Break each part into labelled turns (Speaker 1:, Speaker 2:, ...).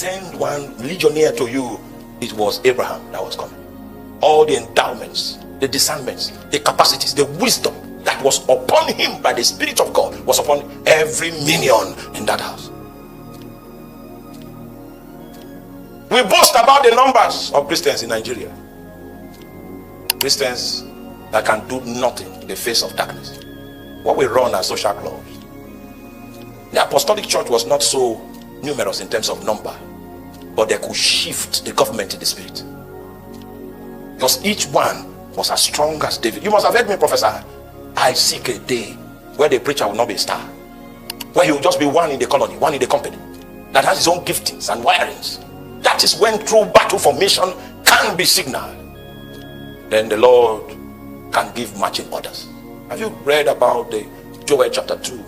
Speaker 1: send one legionnaire to you, it was Abraham that was coming. All the endowments, the discernments, the capacities, the wisdom that was upon him by the Spirit of God was upon every minion in that house. We boast about the numbers of Christians in Nigeria. Christians that can do nothing in the face of darkness. What we run are social clubs. The Apostolic Church was not so numerous in terms of number, but they could shift the government in the spirit. Because each one was as strong as David. You must have heard me prophesy. I seek a day where the preacher will not be a star, where he will just be one in the colony, one in the company, that has his own giftings and wirings. That is when true battle formation can be signaled. Then the Lord can give marching orders. Have you read about the Joel chapter 2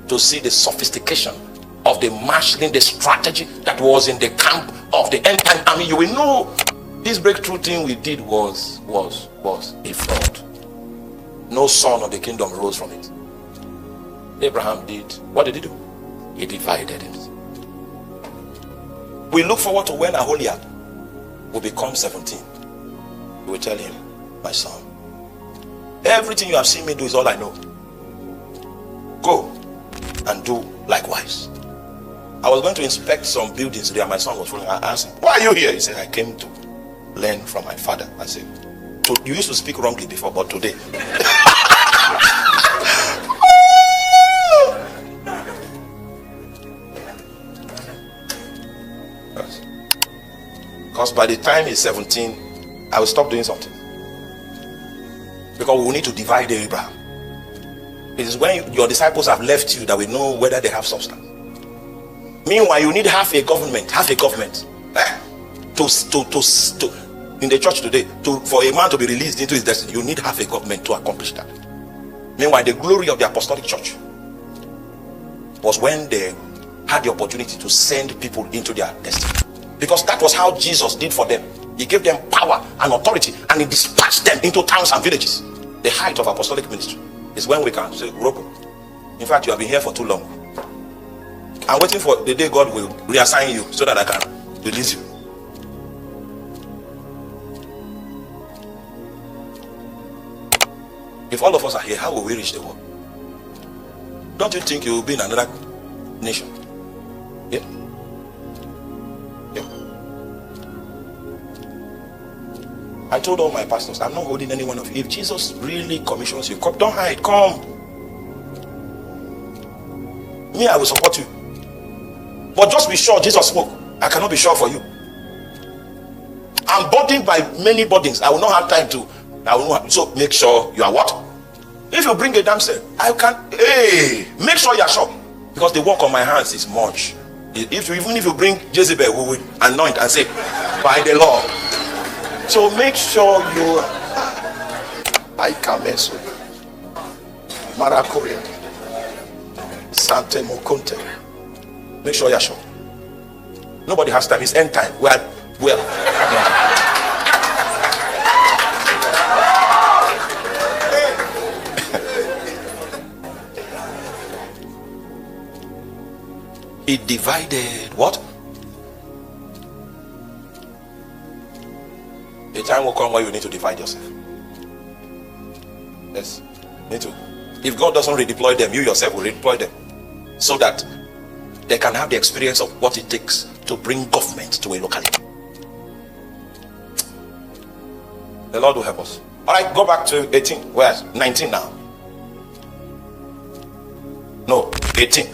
Speaker 1: to see the sophistication of the marshalling, the strategy that was in the camp of the end time army? You will know this breakthrough thing we did was a fraud. No son of the kingdom rose from it. Abraham did. What did he do? He divided it. We look forward to when Aholiab will become 17. We will tell him, my son, everything you have seen me do is all I know. Go and do likewise. I was going to inspect some buildings there. My son was following. I asked him, why are you here? He said, I came to learn from my father. I said, you used to speak wrongly before, but today. Because by the time he's 17, I will stop doing something. Because we will need to divide Abraham. It is when your disciples have left you that we know whether they have substance. Meanwhile, you need half a government. In the church today, for a man to be released into his destiny, you need half a government to accomplish that. Meanwhile, the glory of the Apostolic Church was when they had the opportunity to send people into their destiny. Because that was how Jesus did for them. He gave them power and authority, and he dispatched them into towns and villages. The height of apostolic ministry is when we can say, Roko, in fact, you have been here for too long. I'm waiting for the day God will reassign you so that I can release you. If all of us are here, how will we reach the world? Don't you think you will be in another nation? Yeah. I told all my pastors, I'm not holding any one of you. If Jesus really commissions you, come, don't hide, come. Me, I will support you. But just be sure Jesus spoke. I cannot be sure for you. I'm burdened by many burdens. I will not have time to. So make sure you are what? If you bring a damsel, I can. Hey, make sure you are sure. Because the work on my hands is much. Even if you bring Jezebel, we will anoint and say, by the law. So make sure you I Kameso Marakuri Sante Mokunte. Make sure you're sure. Nobody has time. It's end time. Well. He divided what? A time will come where you need to divide yourself. Yes, need to. If God doesn't redeploy them, you yourself will redeploy them, so that they can have the experience of what it takes to bring government to a locality. The Lord will help us. All right, go back to 18. Where's 19 now? No, 18.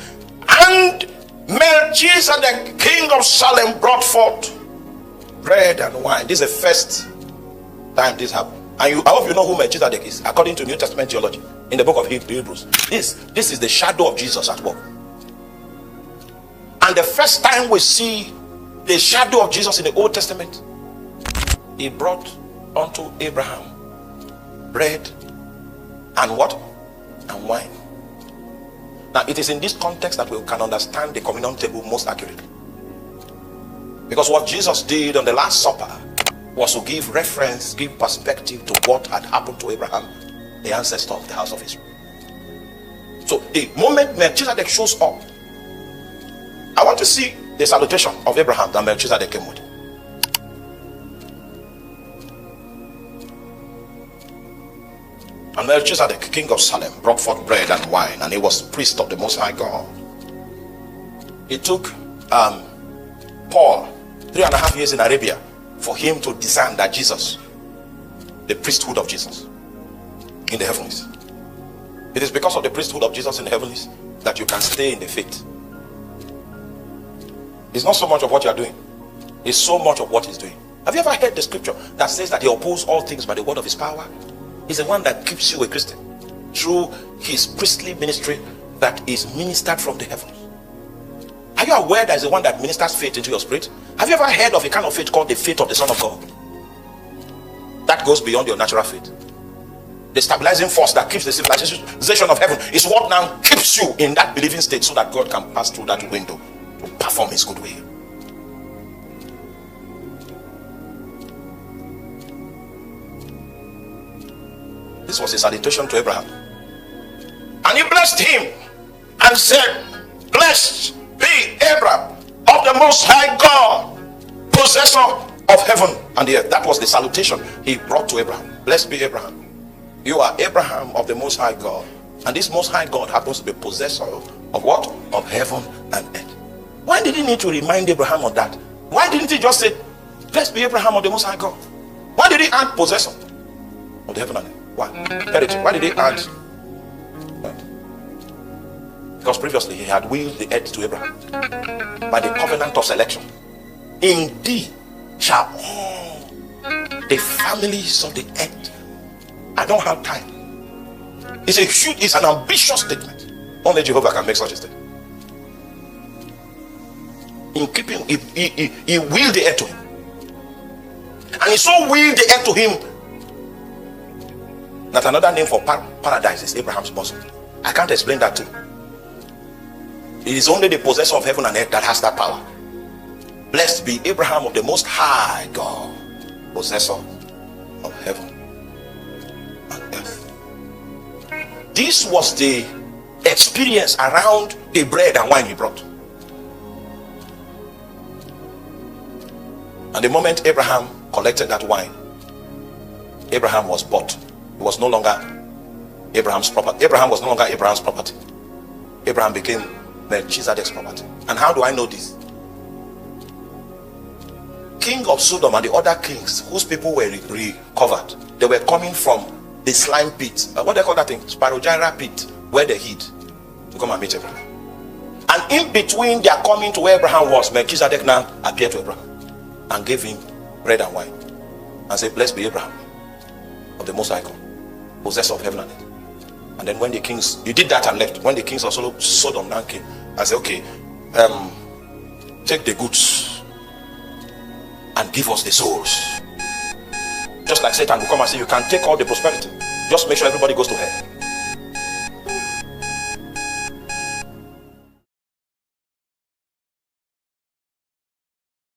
Speaker 1: And Melchizedek, king of Salem, brought forth bread and wine. This is the first time this happened. And I hope you know who Melchizedek is, according to New Testament theology, in the book of Hebrews. This is the shadow of Jesus at work. And the first time we see the shadow of Jesus in the Old Testament, he brought unto Abraham bread and what? And wine. Now it is in this context that we can understand the communion table most accurately. Because what Jesus did on the Last Supper was to give reference, give perspective to what had happened to Abraham, the ancestor of the house of Israel. So the moment Melchizedek shows up, I want to see the salutation of Abraham that Melchizedek came with. And Melchizedek, king of Salem, brought forth bread and wine, and he was priest of the Most High God. It took Paul 3.5 years in Arabia for him to discern that Jesus, the priesthood of Jesus in the heavens. It is because of the priesthood of Jesus in the heavens that you can stay in the faith. It's not so much of what you are doing, it's so much of what he's doing. Have you ever heard the scripture that says that he opposes all things by the word of his power? He's the one that keeps you a Christian through his priestly ministry that is ministered from the heavens. Are you aware that is the one that ministers faith into your spirit? Have you ever heard of a kind of faith called the faith of the Son of God? That goes beyond your natural faith. The stabilizing force that keeps the civilization of heaven is what now keeps you in that believing state, so that God can pass through that window to perform his good will. This was a salutation to Abraham. And he blessed him and said, "Blessed be Abraham of the Most High God, possessor of heaven and the earth." That was the salutation he brought to Abraham. Blessed be Abraham. You are Abraham of the Most High God. And this Most High God happens to be possessor of what? Of heaven and earth. Why did he need to remind Abraham of that? Why didn't he just say, "Blessed be Abraham of the Most High God"? Why did he add possessor of the heaven and earth? Why? Heritage. Why did he add? Because previously he had willed the earth to Abraham by the covenant of selection. In thee shall all the families of the earth. I don't have time. It's a huge, it's an ambitious statement. Only Jehovah can make such a statement. In keeping, he willed the earth to him. And he so willed the earth to him that another name for paradise is Abraham's bosom. I can't explain that too. It is only the possessor of heaven and earth that has that power. Blessed be Abraham of the Most High God, possessor of heaven and earth. This was the experience around the bread and wine he brought. And the moment Abraham collected that wine, Abraham was bought. It was no longer Abraham's property. Abraham was no longer Abraham's property. Abraham became Melchizedek's property. And how do I know this? King of Sodom and the other kings whose people were recovered, they were coming from the slime pit, what they call that thing, Sparrogyra pit, where they hid to come and meet Abraham. And in between their coming to where Abraham was, Melchizedek now appeared to Abraham and gave him bread and wine and said, "Blessed be Abraham of the Most High God, possessor of heaven and earth." And then when the kings, he did that and left. When the kings of Sodom now came, I said, "Okay, take the goods and give us the souls." Just like Satan will come and say, "You can take all the prosperity, just make sure everybody goes to hell."